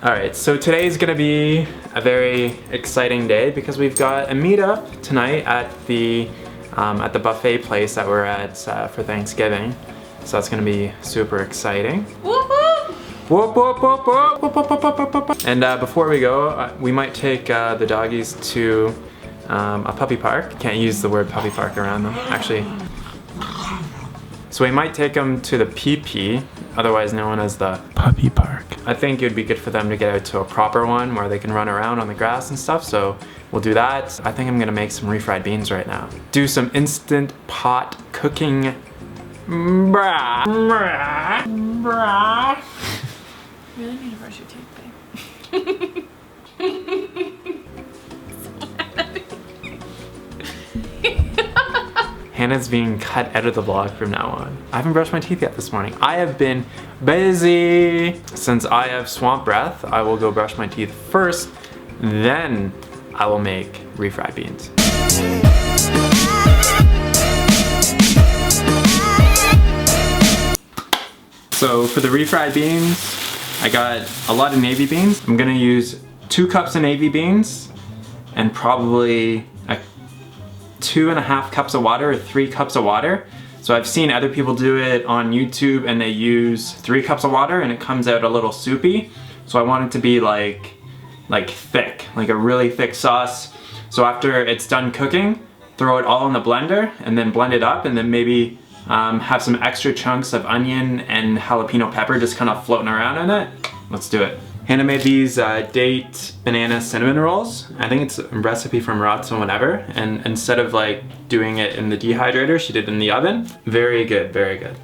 Alright, so today is gonna be a very exciting day because we've got a meetup tonight at the buffet place that we're at for Thanksgiving. So that's gonna be super exciting. Whoop, whoop. Whoop, whoop, whoop, whoop, whoop, whoop, whoop, whoop, whoop. And before we go, we might take the doggies to a puppy park. Can't use the word puppy park around them, actually. So we might take them to the PP, otherwise known as the puppy park. I think it would be good for them to get out to a proper one where they can run around on the grass and stuff, so we'll do that. I think I'm gonna make some refried beans right now. Do some instant pot cooking. Brah. Brah. Brah. You really need to brush your teeth, babe. Hannah's being cut out of the vlog from now on. I haven't brushed my teeth yet this morning. I have been busy. Since I have swamp breath, I will go brush my teeth first, then I will make refried beans. So for the refried beans, I got a lot of navy beans. I'm gonna use 2 cups of navy beans and probably 2.5 cups of water or 3 cups of water. So I've seen other people do it on YouTube and they use 3 cups of water and it comes out a little soupy. So I want it to be like thick, like a really thick sauce. So after it's done cooking, throw it all in the blender and then blend it up, and then maybe have some extra chunks of onion and jalapeno pepper just kind of floating around in it. Let's do it. Hannah made these date banana cinnamon rolls. I think it's a recipe from Rots and whatever. And instead of like doing it in the dehydrator, she did it in the oven. Very good, very good.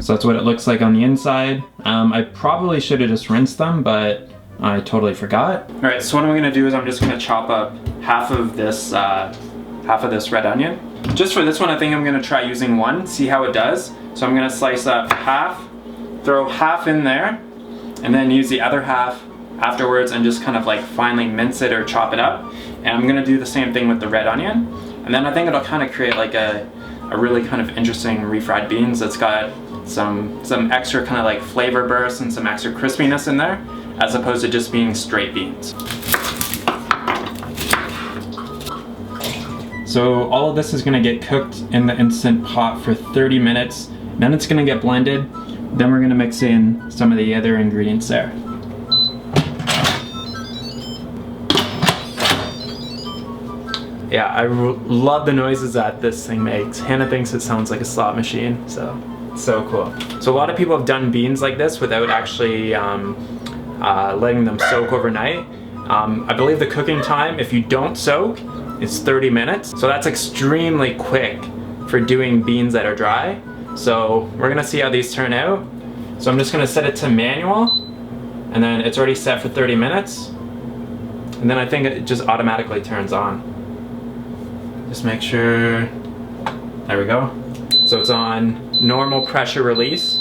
So that's what it looks like on the inside. I probably should have just rinsed them, but I totally forgot. All right, so what I'm gonna do is I'm just gonna chop up half of this red onion. Just for this one, I think I'm gonna try using 1, see how it does. So I'm gonna slice up half, throw half in there, and then use the other half afterwards and just kind of like finely mince it or chop it up. And I'm gonna do the same thing with the red onion. And then I think it'll kind of create like a really kind of interesting refried beans that's got some extra kind of like flavor bursts and some extra crispiness in there, as opposed to just being straight beans. So all of this is gonna get cooked in the Instant Pot for 30 minutes. Then it's gonna get blended. Then we're gonna mix in some of the other ingredients there. Yeah, I love the noises that this thing makes. Hannah thinks it sounds like a slot machine, so cool. So a lot of people have done beans like this without actually letting them soak overnight. I believe the cooking time, if you don't soak, it's 30 minutes. So that's extremely quick for doing beans that are dry. So we're gonna see how these turn out. So I'm just gonna set it to manual, and then it's already set for 30 minutes. And then I think it just automatically turns on. Just make sure, there we go. So it's on normal pressure release.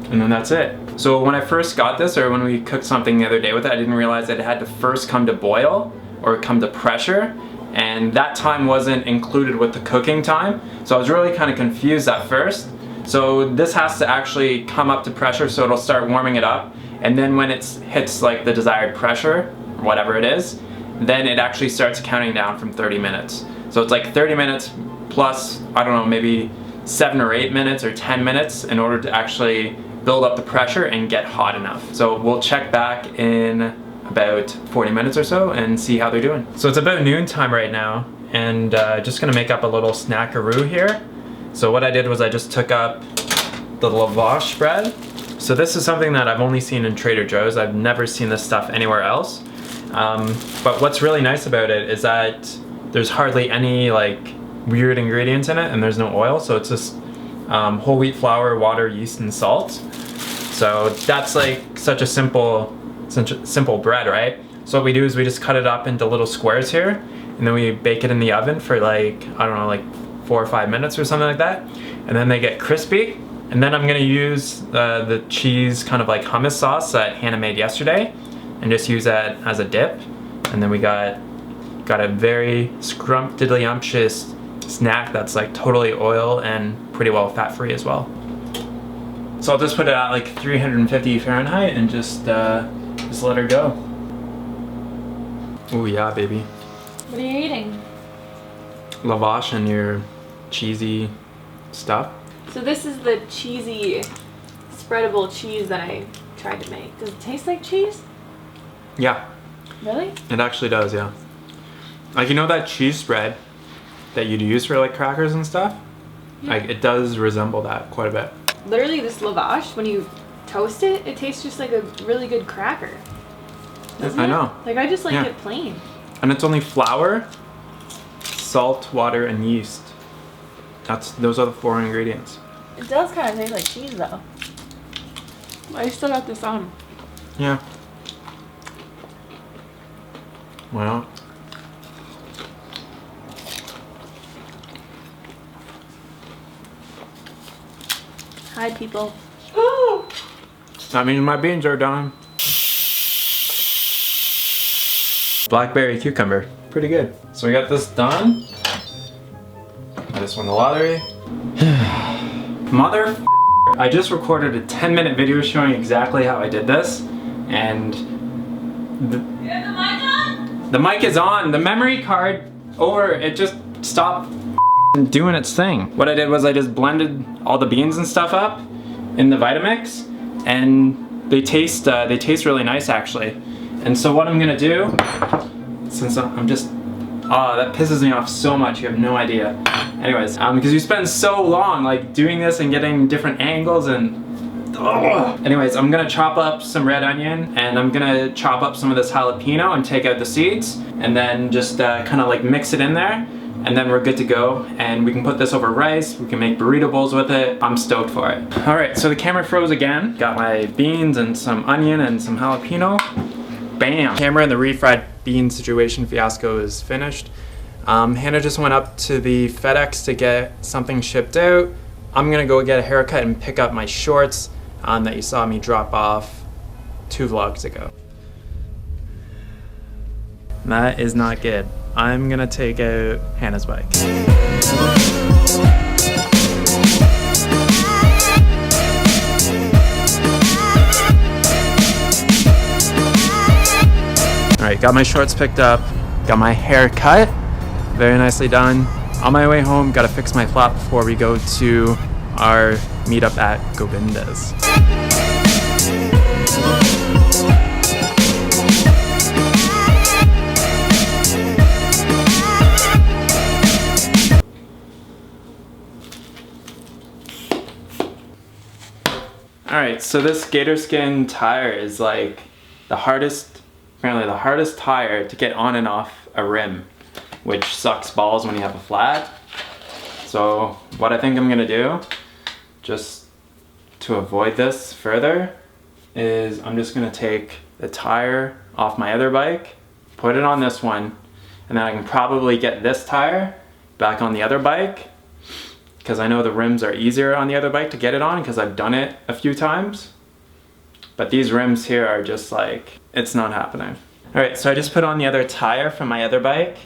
And then that's it. So when I first got this, or when we cooked something the other day with it, I didn't realize that it had to first come to boil or come to pressure, and that time wasn't included with the cooking time. So I was really kind of confused at first. So this has to actually come up to pressure, so it'll start warming it up, and then when it hits like the desired pressure, whatever it is, then it actually starts counting down from 30 minutes. So it's like 30 minutes plus, I don't know, maybe 7 or 8 minutes or 10 minutes in order to actually build up the pressure and get hot enough. So we'll check back in about 40 minutes or so and see how they're doing. So it's about noon time right now, and just gonna make up a little snackaroo here. So what I did was I just took up the lavash bread. So this is something that I've only seen in Trader Joe's. I've never seen this stuff anywhere else. But what's really nice about it is that there's hardly any like weird ingredients in it, and there's no oil, so it's just whole wheat flour, water, yeast, and salt. So that's like such a simple bread, right? So what we do is we just cut it up into little squares here, and then we bake it in the oven for like, I don't know, like 4 or 5 minutes or something like that. And then they get crispy. And then I'm gonna use the cheese kind of like hummus sauce that Hannah made yesterday, and just use that as a dip. And then we got a very scrumptious snack that's like totally oil and pretty well fat-free as well. So I'll just put it at like 350 Fahrenheit and just let her go. Oh yeah, baby. What are you eating? Lavash and your cheesy stuff. So this is the cheesy, spreadable cheese that I tried to make. Does it taste like cheese? Yeah. Really? It actually does, yeah. Like, you know that cheese spread that you'd use for like crackers and stuff? Yeah. Like, it does resemble that quite a bit. Literally, this lavash, when you toast it, it tastes just like a really good cracker. I know. Like, I just like it plain. And it's only flour, salt, water, and yeast. Those are the 4 ingredients. It does kind of taste like cheese, though. I still got this on. Yeah. Well. Hi, people. That means my beans are done. Blackberry cucumber. Pretty good. So we got this done. I just won the lottery. Mother. I just recorded a 10-minute video showing exactly how I did this. And You have the mic on? the mic is on. The memory card it just stopped doing its thing. What I did was I just blended all the beans and stuff up in the Vitamix, and they taste really nice actually. And so what I'm gonna do, since I'm just, that pisses me off so much, you have no idea. Anyways, because you spend so long like doing this and getting different angles and anyways, I'm gonna chop up some red onion and I'm gonna chop up some of this jalapeno and take out the seeds and then just kind of like mix it in there, and then we're good to go, and we can put this over rice, we can make burrito bowls with it. I'm stoked for it. Alright, so the camera froze again. Got my beans and some onion and some jalapeno. Bam! Camera and the refried bean situation fiasco is finished. Hannah just went up to the FedEx to get something shipped out. I'm gonna go get a haircut and pick up my shorts that you saw me drop off 2 vlogs ago. That is not good. I'm gonna take out Hannah's bike. Alright, got my shorts picked up, got my hair cut, very nicely done. On my way home, gotta fix my flat before we go to our meetup at Govindas. Alright, so this gator skin tire is like apparently the hardest tire to get on and off a rim, which sucks balls when you have a flat. So what I think I'm gonna do, just to avoid this further, is I'm just gonna take the tire off my other bike, put it on this one, and then I can probably get this tire back on the other bike, because I know the rims are easier on the other bike to get it on because I've done it a few times. But these rims here are just like, it's not happening. Alright, so I just put on the other tire from my other bike,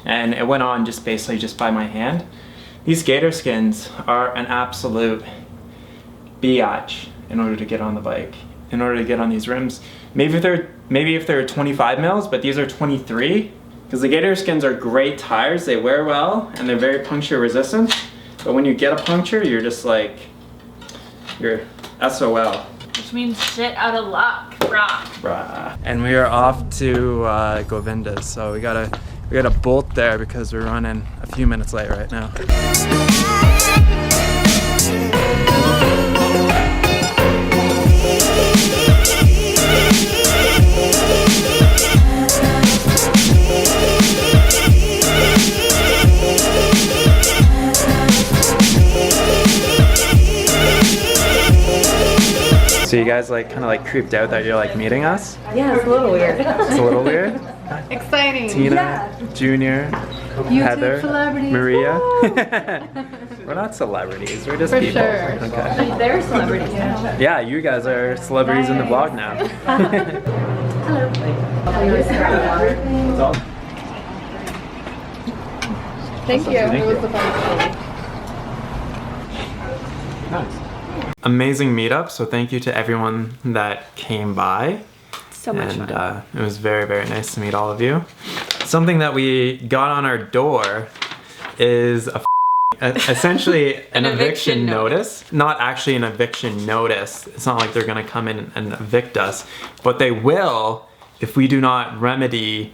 and it went on just basically just by my hand. These gator skins are an absolute biatch in order to get on the bike, in order to get on these rims. Maybe if they're 25 mils, but these are 23, because the gator skins are great tires, they wear well, and they're very puncture resistant. But when you get a puncture, you're just like, you're SOL. Which means shit out of luck, brah. Bruh. And we are off to Govindas, so we gotta bolt there because we're running a few minutes late right now. So you guys like kind of like creeped out that you're like meeting us? Yeah, it's a little weird. It's a little weird. Exciting. Tina, Junior, Heather, celebrities. Maria. We're not celebrities, we're just For people. sure. Okay. They're celebrities now. Yeah, you guys are celebrities in the vlog now. Hello. What's up? Thank you. It was a fun story. Nice. Amazing meetup. So thank you to everyone that came by. So much fun. It was very, very nice to meet all of you. Something that we got on our door is essentially an eviction notice. Not actually an eviction notice. It's not like they're gonna come in and evict us, but they will if we do not remedy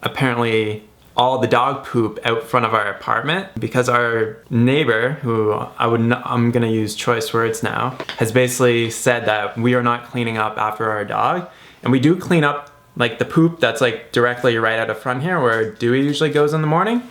apparently all the dog poop out front of our apartment, because our neighbor, who I'm gonna use choice words now, has basically said that we are not cleaning up after our dog. And we do clean up like the poop that's like directly right out of front here where Dewey usually goes in the morning.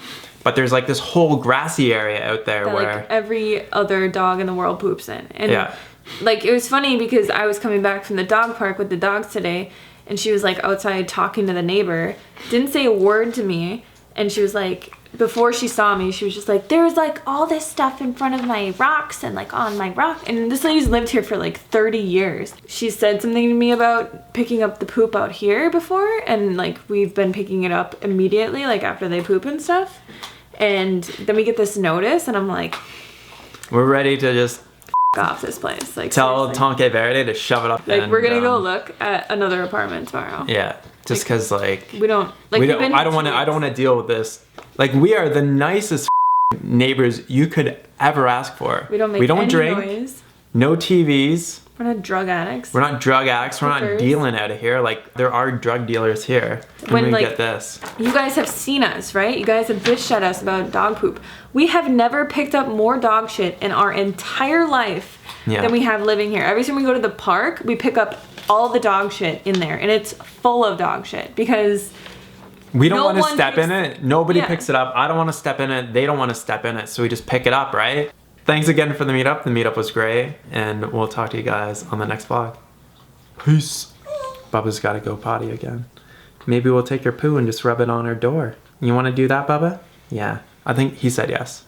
But there's like this whole grassy area out there that, where like every other dog in the world poops in. And yeah. Like it was funny because I was coming back from the dog park with the dogs today, and she was like outside talking to the neighbor, didn't say a word to me, and she was like, before she saw me, she was just like, there's like all this stuff in front of my rocks and like on my rock. And this lady's lived here for like 30 years. She said something to me about picking up the poop out here before, and like we've been picking it up immediately, like after they poop and stuff. And then we get this notice, and I'm like, we're ready to just off this place. Like tell seriously. Tonke Verde to shove it up. Like and, we're gonna go look at another apartment tomorrow. Yeah, just because like we don't like. I don't want to deal with this. Like we are the nicest neighbors you could ever ask for. We don't make any drink. Noise. No TVs. We're not drug addicts. We're not drug addicts. We're not dealing out of here. Like there are drug dealers here. When we like get this, you guys have seen us, right? You guys have bitched at us about dog poop. We have never picked up more dog shit in our entire life than we have living here. Every time we go to the park, we pick up all the dog shit in there, and it's full of dog shit because we don't want to step in it. Nobody picks it up. I don't want to step in it. They don't want to step in it. So we just pick it up, right? Thanks again for the meetup. The meetup was great, and we'll talk to you guys on the next vlog. Peace. Bubba's got to go potty again. Maybe we'll take your poo and just rub it on her door. You want to do that, Bubba? Yeah. I think he said yes.